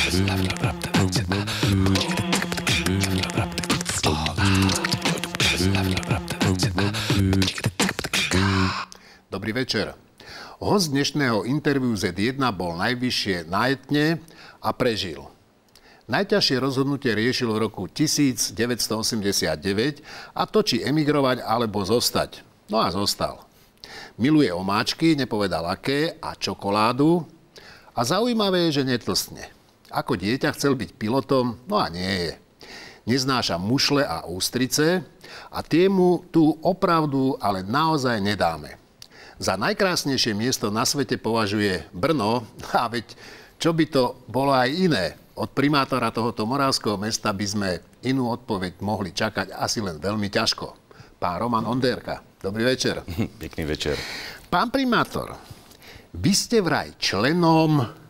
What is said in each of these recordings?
Dobrý večer. Host dnešného interviu Z1 bol najvyššie na Etne a prežil. Najťažšie rozhodnutie riešil v roku 1989 a to, či emigrovať alebo zostať. No a zostal. Miluje omáčky, nepovedal aké, a čokoládu. A zaujímavé je, že netlstne. Ako dieťa chcel byť pilotom, no a nie je. Neznáša mušle a ústrice a tie mu tú opravdu ale naozaj nedáme. Za najkrásnejšie miesto na svete považuje Brno, a veď čo by to bolo aj iné. Od primátora tohoto moravského mesta by sme inú odpoveď mohli čakať asi len veľmi ťažko. Pán Roman Onderka, dobrý večer. Pekný večer. Pán primátor, vy ste vraj členom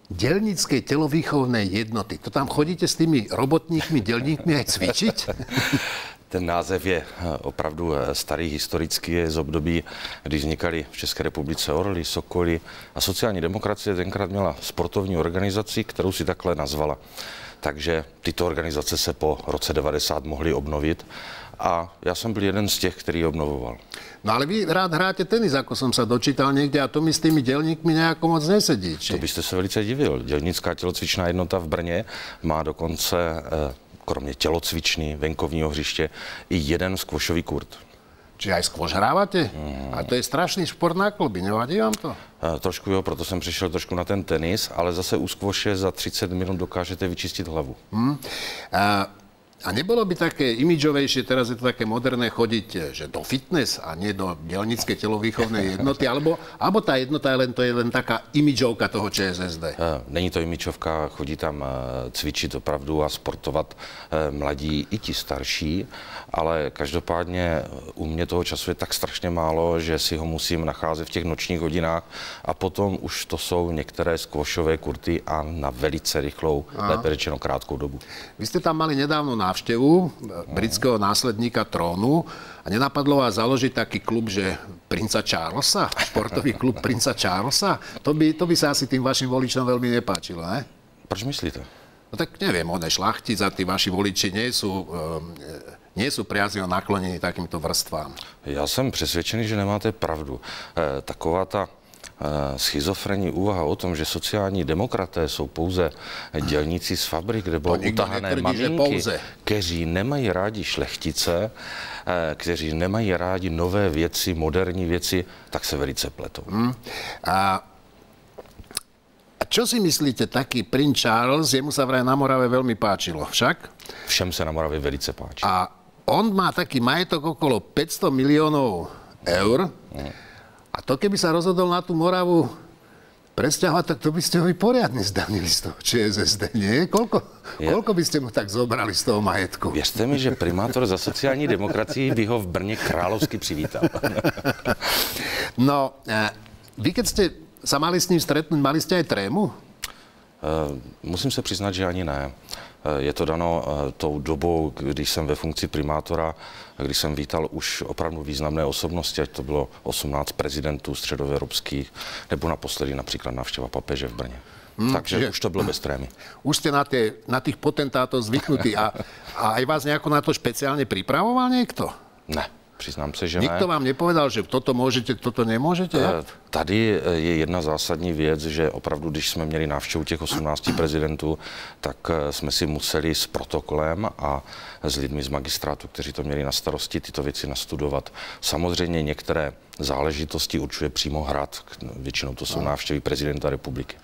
Deľníckej telovýchovnej jednoty. To tam chodíte s tými robotníkmi, deľníkmi aj cvičiť? Ten název je opravdu starý, historický, je z období, když vznikaly v České republice Orly, Sokoly a sociální demokracie tenkrát měla sportovní organizaci, kterou si takhle nazvala. Takže tyto organizace se po roce 90 mohly obnovit a já jsem byl jeden z těch, který ji obnovoval. No ale vy rád hráte tenis, ako som sa dočítal niekde, a to mi s tými deľníkmi nejako moc nesedí. To byste se velice divil. Dělnická tělocvičná jednota v Brně má dokonce kromě tělocvičny, venkovního hřiště, i jeden skvošový kurt. Čiže aj skvoš hrávate? A to je strašný šport na kluby, nevadí vám to? Trošku jo, proto jsem přišel trošku na ten tenis, ale zase u skvoše za 30 minut dokážete vyčistit hlavu. A nebolo by také imidžovejšie, teraz je to také moderné, chodiť že do fitness a nie do Deľníckej telovýchovnej jednoty, alebo tá jednota to je len taká imidžovka toho ČSSD? Není to imidžovka, chodí tam cvičit opravdu a sportovat mladí i ti starší, ale každopádně u mě toho času je tak strašně málo, že si ho musím nacházet v těch nočních hodinách a potom už to jsou některé skvošové kurty a na velice rychlou, lépe řečeno krátkou dobu. Vy ste tam mali nedávno návštevu britského následníka trónu a nenapadlo vás založiť taký klub, že princa Charlesa, športový klub princa Charlesa? To by sa asi tým vašim voličom veľmi nepáčilo, ne? Proč myslíte? No tak neviem, on je šlachtic a tí vaši voliči nie sú priaznivo naklonení takýmto vrstvám. Já jsem přesvědčený, že nemáte pravdu. Taková ta schizofrenní úvaha o tom, že sociální demokraté jsou pouze dělníci z fabrik, kde budou utahané maminky, kteří nemají rádi šlechtice, kteří nemají rádi nové věci, moderní věci, tak se velice pletou. A čo si myslíte, taký princ Charles, jemu sa vraj na Morave veľmi páčilo, však? Všem se na Morave velice páči. A on má taký majetok okolo 500 miliónov eur. A to, keby sa rozhodol na tú Moravu presťahovať, tak to by ste ho i poriadne zdanili z toho ČSSD, nie? Koľko by ste mu tak zobrali z toho majetku? Věřte mi, že primátor za sociální demokracii by ho v Brně královsky přivítal. No, vy keď ste sa mali s ním stretnúť, mali ste aj trému? Musím se přiznat, že ani ne. Je to dano tou dobou, když jsem ve funkci primátora, když jsem vítal už opravdu významné osobnosti, ať to bylo 18 prezidentů středoevropských, nebo naposledy například návštěva papeže v Brně. Takže už to bylo bez trémy. Už ste na tých potentátov zvyknutí a aj vás nejako na to špeciálne pripravoval niekto? Ne. Přiznám se, že ne. Nikto vám nepovedal, že toto môžete, toto nemôžete? Tady je jedna zásadní věc, že opravdu, když jsme měli návštěvu těch 18 prezidentů, tak jsme si museli s protokolem a s lidmi z magistrátu, kteří to měli na starosti, tyto věci nastudovat. Samozřejmě některé záležitosti určuje přímo hrad, většinou to jsou návštěvy prezidenta republiky.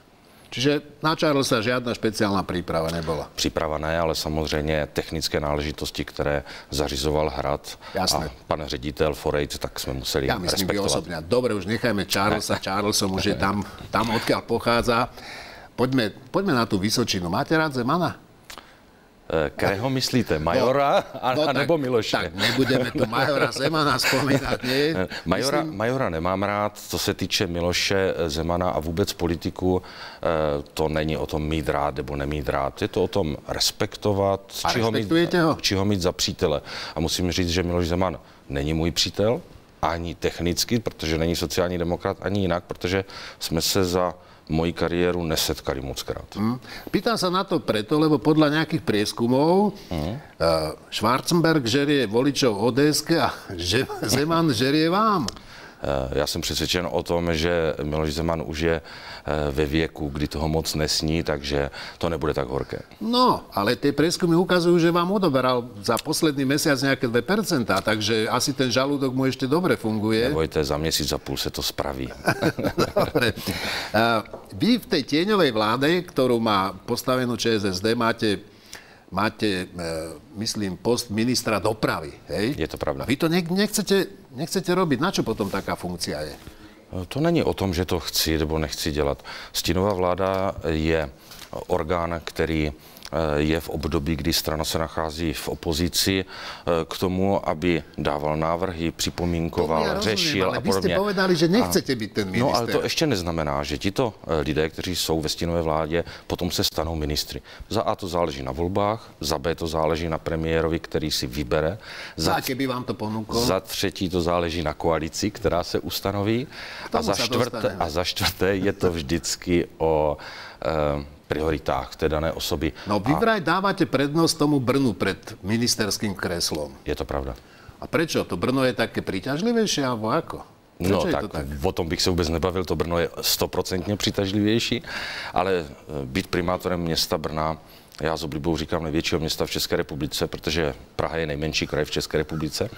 Čiže na Charlesa žiadna špeciálna príprava nebola? Příprava ne, ale samozřejmě technické náležitosti, které zařizoval hrad. Jasné. A pan ředitel Forejt, tak jsme museli respektovat. Ja myslím, vy osobne. Dobre, už nechajme Charlesa. Charlesom už je tam odkiaľ pochádza. Poďme na tú Vysočinu. Máte rád Zemana? Kterého myslíte? Majora nebo Miloše? Tak nebudeme tu Majora Zemana spomínať, nie? Majora nemám rád. Co se týče Miloše Zemana a vůbec politiku, to není o tom mít rád nebo nemít rád. Je to o tom respektovat, či ho mít za přítele. A musím říct, že Miloš Zeman není můj přítel, ani technicky, protože není sociální demokrat, ani jinak, protože jsme se za moji kariéru nesetkali mockrát. Pýtam sa na to preto, lebo podľa nejakých prieskumov Schwarzenberg žerie voličov ODS a Zeman žerie vám. Já jsem přesvědčen o tom, že Miloš Zeman už je ve věku, kdy toho moc nesní, takže to nebude tak horké. No, ale tie prieskumy ukazujú, že vám odoberal za posledný mesiac nejaké 2%, takže asi ten žalúdok mu ešte dobre funguje. Nebojte, za měsíc a půl se to spraví. Dobre. Vy v tej tieňovej vláde, ktorú má postavenú ČSSD, máte, myslím, post ministra dopravy, hej? Je to pravda. A vy to nechcete robiť. Na čo potom taká funkcia je? To není o tom, že to chci nebo nechci dělat. Stínová vláda je orgán, který je v období, kdy strana se nachází v opozici k tomu, aby dával návrhy, připomínkoval, řešil a podobně. Ale vy ste povedali, že nechcete byť ten minister. No ale to ještě neznamená, že tito lidé, kteří jsou ve stínové vládě, potom se stanou ministry. Za A to záleží na volbách, za B to záleží na premiérovi, který si vybere. Za keby vám to ponúkol? Za třetí to záleží na koalici, která se ustanoví. A za čtvrté je to vždycky o prioritách té dané osoby. No vy vraj dávate prednosť tomu Brnu pred ministerským kreslom. Je to pravda. A prečo? To Brno je také príťažlivejšie, alebo ako? No tak o tom bych se vůbec nebavil, to Brno je 100% přitažlivější, ale být primátorem města Brna, já s oblibou říkám největšího města v České republice, protože Praha je nejmenší kraj v České republice,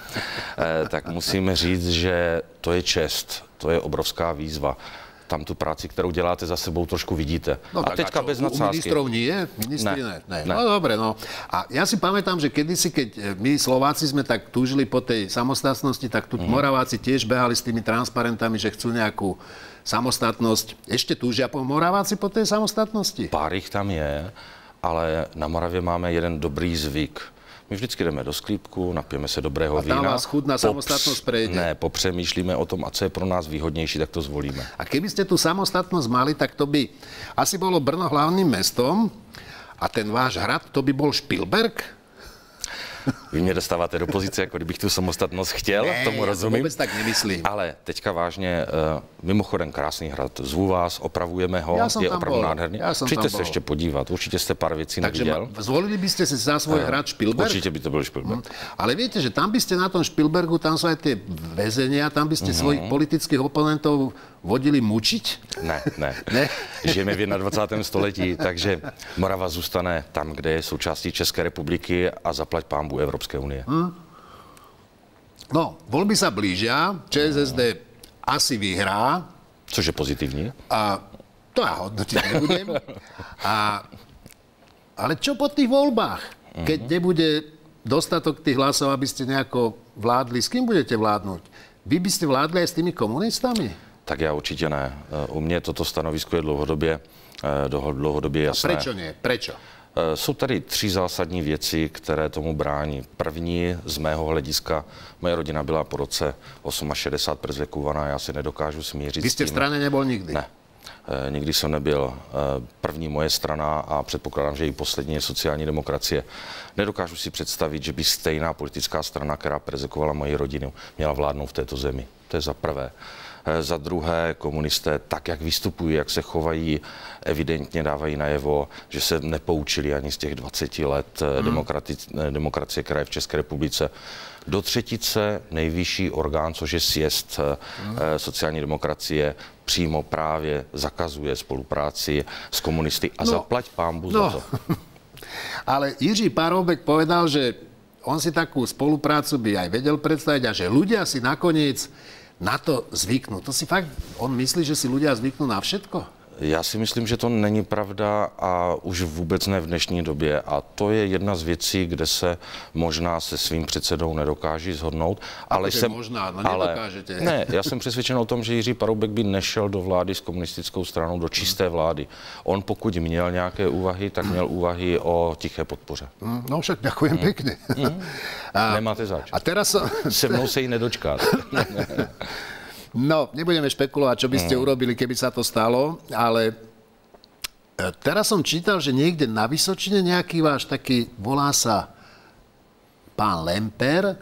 tak musím říct, že to je čest, to je obrovská výzva. Tam tu práci, kterou děláte za sebou, trošku vidíte. No, a teďka bez nadsázky. U ministrov nie? Ministri ne. Ne. No dobre, no. A ja si pamätám, že kedysi, keď my Slováci sme tak túžili po tej samostatnosti, tak tu Moraváci tiež behali s tými transparentami, že chcú nejakú samostatnosť. Ešte túžia Moraváci po tej samostatnosti? Pár jich tam je, ale na Moravě máme jeden dobrý zvyk. My vždycky jdeme do sklípku, napijeme se dobrého vína. A tam vás chud na samostatnosť prejde. Ne, popřemýšlíme o tom, a co je pro nás výhodnější, tak to zvolíme. A keby ste tú samostatnosť mali, tak to by asi bolo Brno hlavným mestom a ten váš hrad, to by bol Špilberg? Vy mě dostáváte do pozice, jako kdybych tu samostatnost chtěl, ne, tomu rozumím. Vůbec tak nemyslím. Ale teďka vážně, mimochodem krásný hrad, zvu vás, opravujeme ho, je opravdu nádherný. Přijďte se ještě podívat, určitě jste pár věcí neviděl. Takže zvolili by ste si za svoj hrad Špilberg? Určitě by to byl Špilberg. Ale viete, že tam by ste na tom Špilbergu, tam sú aj tie väzenia, tam by ste svojich politických oponentov vodili mučiť? Ne. Žijeme v 21. století, takže Morava zůstane tam, kde je součástí České republiky a zaplať pánbu Evropské unie. No, voľby sa blížia, ČSSD asi vyhrá. Což je pozitivní. A to ja hodnotiť nebudem. Ale čo po tých voľbách? Keď nebude dostatok tých hlasov, aby ste nejako vládli, s kým budete vládnuť? Vy by ste vládli aj s tými komunistami? Tak já určitě ne. U mě toto stanovisko je dlouhodobě jasné. A prečo nie? Prečo? Jsou tady 3 zásadní věci, které tomu brání. První, z mého hlediska, moje rodina byla po roce 68 perzekvovaná, já si nedokážu smířit. Vy jste v straně nebol nikdy? Ne. Nikdy jsem nebyl. První moje strana a předpokládám, že i poslední je sociální demokracie. Nedokážu si představit, že by stejná politická strana, která perzekovala moji rodinu, měla vládnout v této zemi. To je za prvé. Za druhé, komunisté, tak jak vystupují, jak se chovají, evidentně dávají najevo, že se nepoučili ani z těch 20 let demokracie, která je v České republice. Do třetice nejvyšší orgán, což je sjezd sociální demokracie, přímo právě zakazuje spolupráci s komunisty a zaplať pánbu za to. Ale Jiří Paroubek povedal, že on si takú spoluprácu by aj vedel predstaviť a že ľudia si nakoniec na to zvyknú. To si fakt, on myslí, že si ľudia zvyknú na všetko? Já si myslím, že to není pravda a už vůbec ne v dnešní době. A to je jedna z věcí, kde se možná se svým předsedou nedokáží shodnout. Ale nedokážete. Ne, já jsem přesvědčen o tom, že Jiří Paroubek by nešel do vlády s komunistickou stranou, do čisté vlády. On pokud měl nějaké úvahy, tak měl úvahy o tiché podpoře. No však ďakujem pekne. Nemáte zač. A teraz se mnou se jí nedočkáte. No, nebudeme špekulovať, čo by ste urobili, keby sa to stalo, ale teraz som čítal, že niekde na Vysočine nejaký váš taký, volá sa pán Lemper,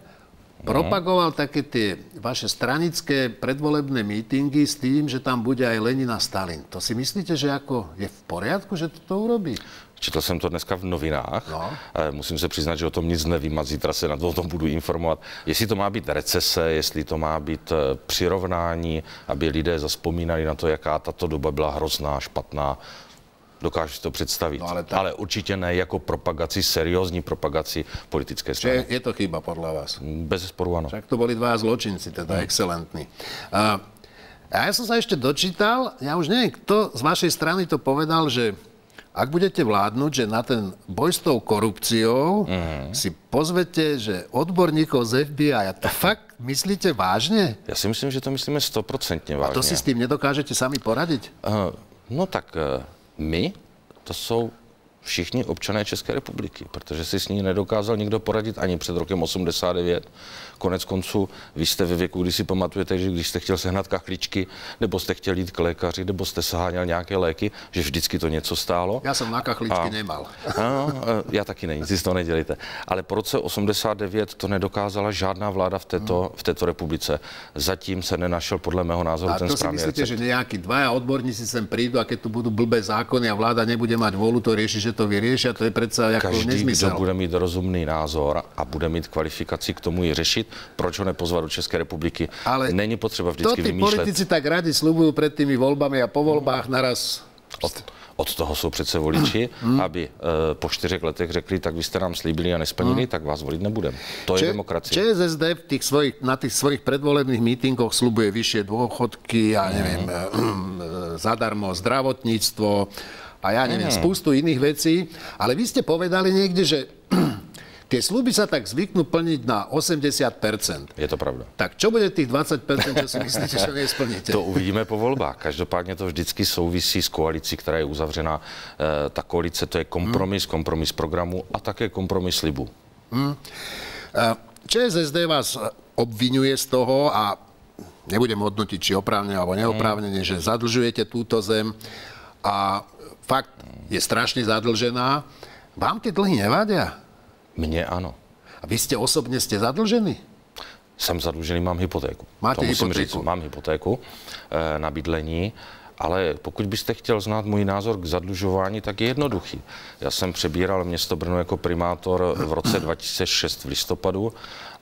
propagoval také tie vaše stranické predvolebné mítingy s tým, že tam bude aj Lenin a Stalin. To si myslíte, že ako je v poriadku, že to urobí? Četl jsem to dneska v novinách. No. Musím se přiznat, že o tom nic nevím a zítra se o tom budu informovat. Jestli to má být recese, jestli to má být přirovnání, aby lidé zazpomínali na to, jaká tato doba byla hrozná, špatná. Dokážu si to představit. No, ale určitě ne jako propagaci, seriózní propagaci politické strany. Je to chyba podľa vás? Bez sporu ano. Však to boli dva zločinci, teda excelentní. A ja som sa ešte dočítal, ja už neviem, kto z vašej strany to povedal, že ak budete vládnuť, že na ten boj s tou korupciou si pozvete, že odborníkov z FBI. A to fakt myslíte vážne? Ja si myslím, že to myslíme 100% vážne. A to si s tým nedokážete sami poradiť? No tak my, to jsou všichni občané České republiky, protože si s ní nedokázal nikdo poradit ani před rokem 89. Konec konců, vy jste ve věku, kdy si pamatujete, že když jste chtěl sehnat kachličky, nebo jste chtěl jít k lékaři, nebo jste saháněl nějaké léky, že vždycky to něco stálo. Já jsem na kachličky nemal. Já taky ne, nic si z toho nedělejte. Ale po roce 89 to nedokázala žádná vláda v této republice. Zatím se nenašel podle mého názoru ten správný recept. A to si myslíte, že nejakí dvaja odborníci sem prídu a keď tu budú blbé zákony a vláda nebude mať vôľu to riešiť, že to vyriešia, to je predsa ako nezmysel. Každý, kdo bude mít rozumný názor a bude mít kvalifikaci k tomu ji řešit, proč ho nepozvat do České republiky. Ale není potřeba vždycky vymýšlet. To tí politici tak radi sľubujú pred tými voľbami a po voľbách naraz. Od toho jsou přece voliči, aby po 4 letech řekli, tak vy jste nám slíbili a nesplnili, tak vás volit nebudem. To je demokracie. ČSSD na tých svojich predvolebných mítingoch sľubuje vyššie dôchodky, ja neviem, zadarmo zdravotníctvo a ja neviem, spústu iných vecí. Ale vy ste povedali niekde, že tie sľuby sa tak zvyknú plniť na 80%. Je to pravda. Tak čo bude tých 20%, čo si myslíte, že nesplníte? To uvidíme po volbách. Každopádně to vždycky souvisí s koalicí, která je uzavřená. Ta koalice to je kompromis programu a také kompromis slibu. ČSSD vás obvinuje z toho a nebudem hodnotiť, či oprávnene alebo neoprávnene, že zadlžujete túto zem a fakt je strašne zadlžená. Vám tie dlhy nevadia? Mně ano. A vy osobně jste zadlžený? Jsem zadlužený, mám hypotéku. Máte hypotéku? Říct, mám hypotéku na bydlení, ale pokud byste chtěl znát můj názor k zadlužování, tak je jednoduchý. Já jsem přebíral město Brno jako primátor v roce 2006 v listopadu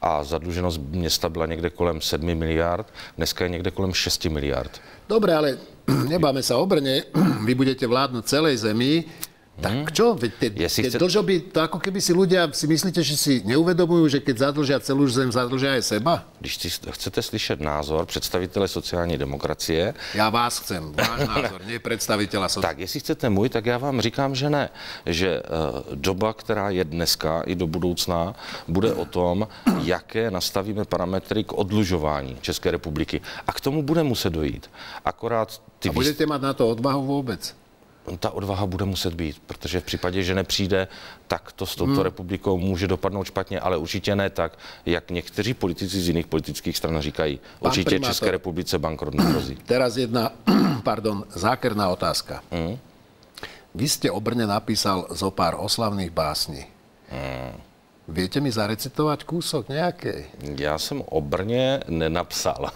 a zadluženost města byla někde kolem 7 miliard, dneska je někde kolem 6 miliard. Dobre, ale nebáme sa o Brne, vy budete vládnuť celej zemi. Tak čo? Tie dlžoby, to ako keby si ľudia si myslíte, že si neuvedomujú, že keď zadlžia celú zem, zadlžia aj seba? Když chcete slyšet názor představitele sociální demokracie... Já vás chcem, váš názor, nie představitela sociální. Tak, jestli chcete můj, tak já vám říkám, že ne. Že doba, která je dneska i do budoucna, bude o tom, jaké nastavíme parametry k odlužování České republiky. A k tomu bude muset dojít. Akorát a budete mať na to odvahu vůbec? Ta odvaha bude muset být, protože v případě, že nepřijde, tak to s touto republikou může dopadnout špatně, ale určitě ne tak, jak někteří politici z jiných politických stran říkají. Určitě České republice bankrot nehrozí. Teraz jedna, zákerná otázka. Vy jste o Brně napísal zo pár oslavných básní. Viete mi zarecitovat kúsok nějaký? Já jsem o Brně nenapsal.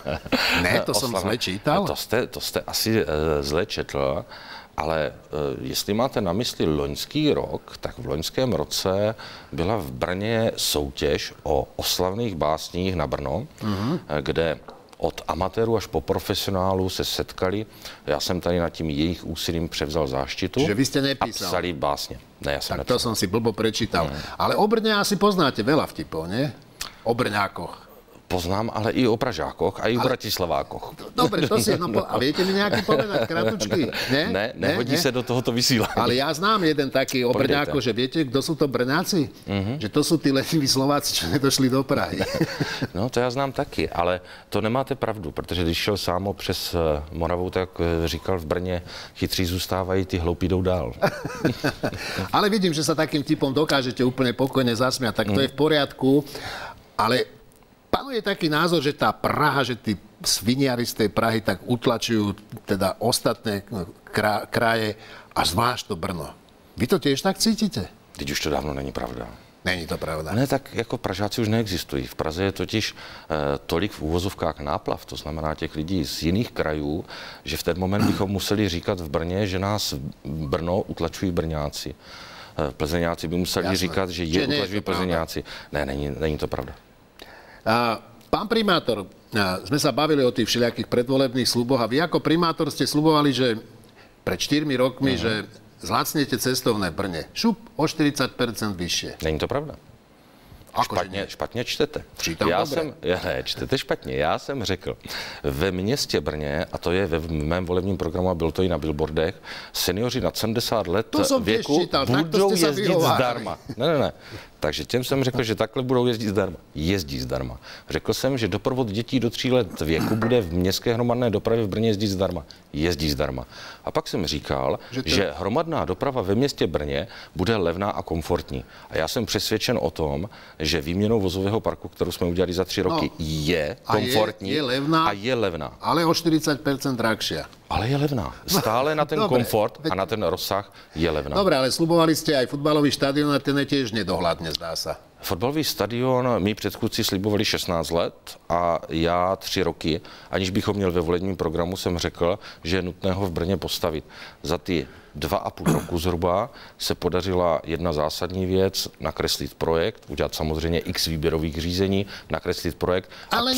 Ne, to jsem zle čítal. To jste asi zle četl. Ale jestli máte na mysli loňský rok, tak v loňském roce byla v Brně soutěž o oslavných básních na Brno, kde od amatérů až po profesionálu se setkali. Já jsem tady nad tím jejich úsilím převzal záštitu. Čiže vy jste nepísal. A psali básně. Ne, já jsem tak nepsal. To jsem si blbo prečítal. Ale o Brně asi poznáte veľa vtipov, ne? O Brňákoch. Poznám, ale i o Pražákoch a i o Bratislavákoch. Dobre, to si... a viete mi nejaký povedať, kratučky? Nehodí se do tohoto vysílání. Ale ja znám jeden taký o Brňákoch, že viete, kdo sú to Brňáci? Že to sú tí leniví Slováci, čo nedošli do Prahy. No, to já znám taky, ale to nemáte pravdu, protože když šel Sámo přes Moravu, tak říkal v Brně, chytří zůstávají, ty hloupí jdou dál. Ale vidím, že sa takým typom dokážete úplne pokojne zasmiať, tak to je v poriadku, ale panuje taký názor, že tá Praha, že tí sviniari z tej Prahy tak utlačujú teda ostatné kraje a zvlášť to Brno. Vy to tiež tak cítite? Teď už to dávno není pravda. Není to pravda. Ne, tak jako Pražáci už neexistují. V Praze je totiž tolik v úvozovkách náplav, to znamená těch lidí z jiných krajů, že v ten moment bychom museli říkat v Brně, že nás Brno utlačují Brňáci. Plzeňáci by museli říkat, že je utlačují Plzeňáci. Ne, není to pravda. Pán primátor, sme sa bavili o tých všelijakých predvolebných sluboch a vy ako primátor ste slubovali, že pred 4 rokmi, že zlacnete cestovné v Brně. Šup o 40% vyššie. Není to pravda. Špatně čtete. Čtete špatně. Já jsem řekl, ve městě Brně, a to je ve mém volebním programu, a bylo to i na billboardech, seniori nad 70 let věku budou jezdit zdarma. Ne. Takže těm jsem řekl, že takhle budou jezdit zdarma. Jezdí zdarma. Řekl jsem, že doprovod dětí do 3 let věku bude v městské hromadné dopravě v Brně jezdit zdarma. Jezdí zdarma. A pak jsem říkal, že hromadná doprava ve městě Brně bude levná a komfortní. A já jsem přesvědčen o tom, že výměnou vozového parku, kterou jsme udělali za 3 roky, je komfortní a je levná. Ale o 40% drahšia. Ale je levná. Stále na ten komfort a na ten rozsah je levná. Dobre, ale slubovali ste aj futbalový štadión a ten je tiež nedohľadne, zdá sa. Fotbalový stadion mí předchůdci slibovali 16 let a já 3 roky, aniž bychom měl ve volebním programu, jsem řekl, že je nutné ho v Brně postavit. Za ty 2,5 roku zhruba se podařila jedna zásadní věc, nakreslit projekt, udělat samozřejmě x výběrových řízení, nakreslit projekt. Ale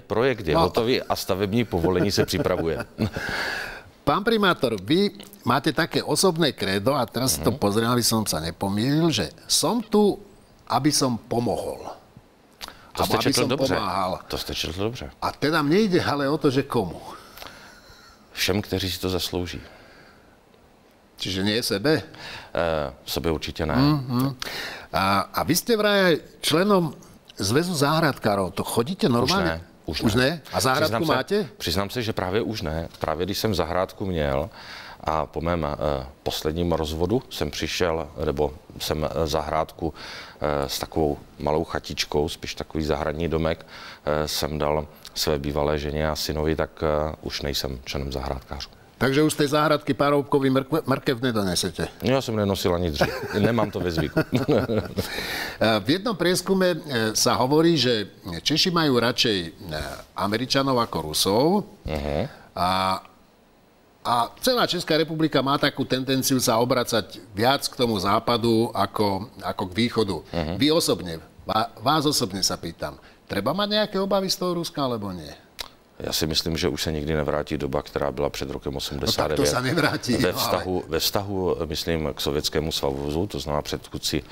projekt je hotový a stavební povolení se připravuje. Pán primátor, vy máte také osobné kredo, a teraz si to pozriem, aby som sa nepomýlil, že som tu, aby som pomohol. To jste četl dobře. Pomáhal. To jste četl dobře. A teda mne ide ale o to, že komu? Všem, kteří si to zaslouží. Čiže nie sebe? Sebe určitě ne. A vy ste vraj členom Zväzu záhradkárov. To chodíte normálně? Už ne. A zahrádku máte? Přiznám se, že právě už ne. Právě když jsem zahrádku měl a po mém posledním rozvodu jsem přišel, nebo jsem zahrádku s takovou malou chatičkou, spíš takový zahradní domek, jsem dal své bývalé ženě a synovi, tak už nejsem členem zahrádkářů. Takže už z tej záhradky Paroubkový mrkev nedonesete? Já jsem nenosil ani dřív. Nemám to ve zvyku. V jednom prieskume sa hovorí, že Češi majú radšej Američanov ako Rusov. A celá Česká republika má takú tendenciu sa obracať viac k tomu západu ako k východu. Vy osobne, vás osobne sa pýtam, treba mať nejaké obavy z toho Ruska, alebo nie? Já si myslím, že už se nikdy nevrátí doba, která byla před rokem 89. No tak to se nevrátí. Ve vztahu, myslím, k Sovětskému svazu, to znamená předchůdci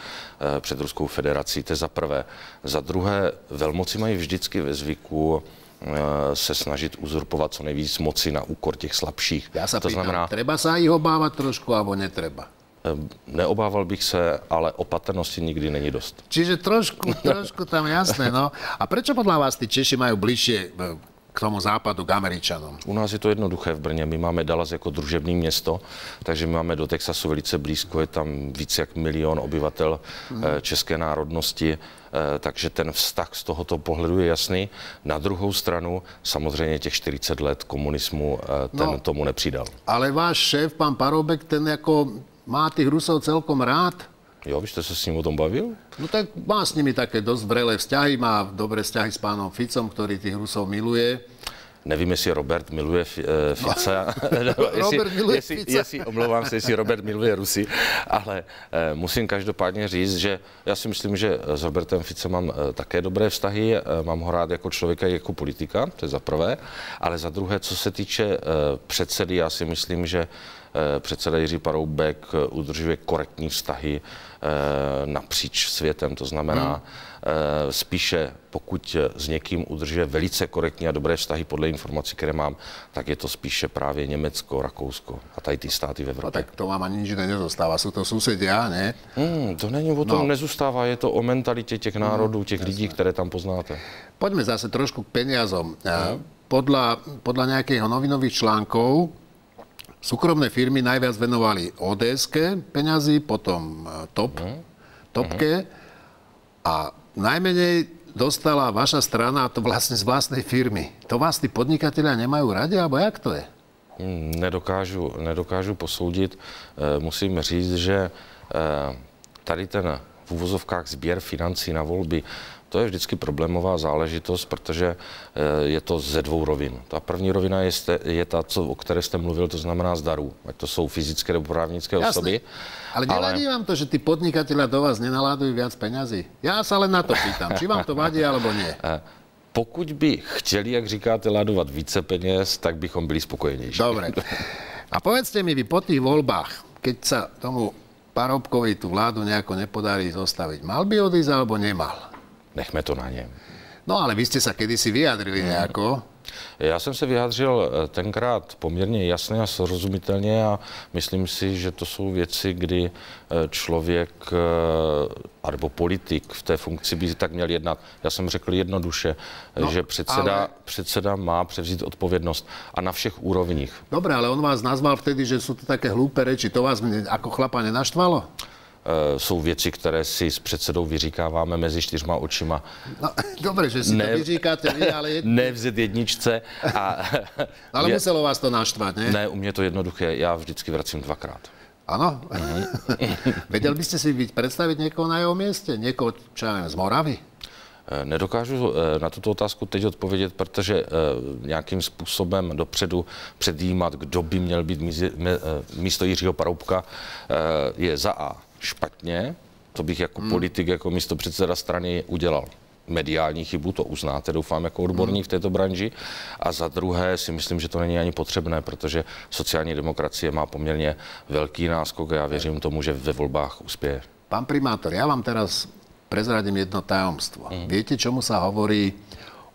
před Ruskou federací, to je za prvé. Za druhé, velmoci mají vždycky ve zvyku se snažit uzurpovat co nejvíc moci na úkor těch slabších. Já se pýtam, treba sa ich obávať trošku, alebo netreba? Neobával bych se, ale opatrnosti nikdy není dost. Čiže trošku tam jasné, no. A prečo podľa vás tí Češi majú bližšie k tomu západu, k Američanom? U nás je to jednoduché v Brně. My máme Dallas jako družební město, takže my máme do Texasu velice blízko, je tam víc jak 1 milion obyvatel české národnosti, takže ten vztah z tohoto pohledu je jasný. Na druhou stranu samozřejmě těch 40 let komunismu ten tomu nepřidal. Ale váš šéf, pán Paroubek, ten jako má tých Rusov celkom rád. Jo, vy jste se s ním o tom bavil? No tak má s nimi také dosť vrelé vzťahy, má dobré vzťahy s pánom Ficom, ktorý tých Rusov miluje. Nevím, jestli Robert miluje Fica. Robert miluje Fica. Omlouvám se, jestli Robert miluje Rusy, ale musím každopádně říct, že já si myslím, že s Robertem Ficem mám také dobré vztahy, mám ho rád jako člověka i jako politika, to je za prvé, ale za druhé, co se týče předsedy, já si myslím, že předseda Jiří Paroubek udržuje korektní vztahy napříč světem, to znamená spíše pokud s někým udržuje velice korektní a dobré vztahy podle informací, které mám, tak je to spíše právě Německo, Rakousko a tady ty státy v Evropě. No tak to vám ani nič nezostáva, sú to susedia, ne? To není o tom, nezůstává, je to o mentalitě těch národů, těch lidí, které tam poznáte. Poďme zase trošku k peniazom. Podľa nejakých novinových článkov súkromné firmy najviac venovali ODS-ke peňazí, potom Topke a najmenej dostala vaša strana, a to vlastne z vlastnej firmy. To vás tí podnikatelia nemajú radi, alebo jak to je? Nedokážu posoudit. Musím říct, že tady ten v uvozovkách sběr financí na volby, to je vždycky problémová záležitost, protože je to ze dvou rovin. Ta první rovina je ta, o které jste mluvil, to znamená z darů. Ať to jsou fyzické nebo právnické osoby. Ale nevadí vám to, že tí podnikatelia do vás nenaládujú viac peňazí? Já se ale na to pýtam, či vám to vadí, alebo nie? Pokud by chtěli, jak říkáte, ládovat více peněz, tak bychom byli spokojenější. Dobre. A povedzte mi, vy po tých voľbách, keď sa tomu Paroubkovi tú vládu nejako nepodarí zostaviť, mal by odísť alebo nemal? Nechme to na něm. No ale vy ste sa kedysi vyjadrili nejako. Já jsem se vyjádřil tenkrát poměrně jasně a srozumitelně a myslím si, že to jsou věci, kdy člověk nebo politik v té funkci by tak měl jednat. Já jsem řekl jednoduše, že předseda má převzít odpovědnost a na všech úrovních. Dobre, ale on vás nazval vtedy, že sú to také hlúpe reči. To vás ako chlapa nenaštvalo? Jsou věci, které si s předsedou vyříkáváme mezi 4 očima. No, dobre, že si to vyříkáte vy, ale... Ne v Z1. Ale muselo vás to naštvať, ne? Ne, u mě to jednoduché. Já vždycky vracím 2krát. Ano? Vedel by ste si predstaviť niekoho na jeho mieste? Niekoho, čo ja neviem, z Moravy? Nedokážu na tuto otázku teď odpovědět, protože nějakým způsobem dopředu předjímat, kdo by měl být místo Jiřího Paroubka, je za A špatně. To bych jako politik, jako místopředseda strany udělal mediální chybu, to uznáte, doufám, jako odborník v této branži. A za druhé si myslím, že to není ani potřebné, protože sociální demokracie má poměrně velký náskok a já věřím tomu, že ve volbách uspěje. Pán primátor, ja vám teraz prezradím jedno tajomstvo. Viete, čomu sa hovorí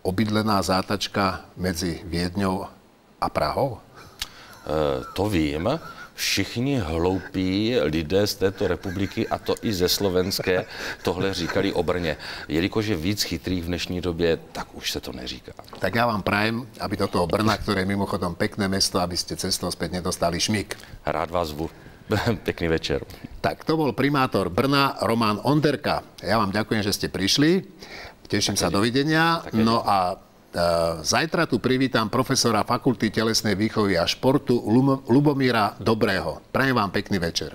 obydlená zátačka medzi Viedňou a Prahou? To vím. Všichni hloupí lidé z této republiky, a to i ze slovenské, tohle říkali o Brně. Jelikož je víc chytrých v dnešní době, tak už se to neříká. Tak já vám prajem, aby do toho Brna, ktoré je mimochodom pekné mesto, aby ste cestou späť nedostali šmík. Rád vás zvu. Pekný večer. Tak to bol primátor Brna Roman Onderka. Ja vám ďakujem, že ste prišli. Teším sa, dovidenia. No a zajtra tu privítam profesora Fakulty telesnej výchovy a športu Lubomíra Dobrého. Prajem vám pekný večer.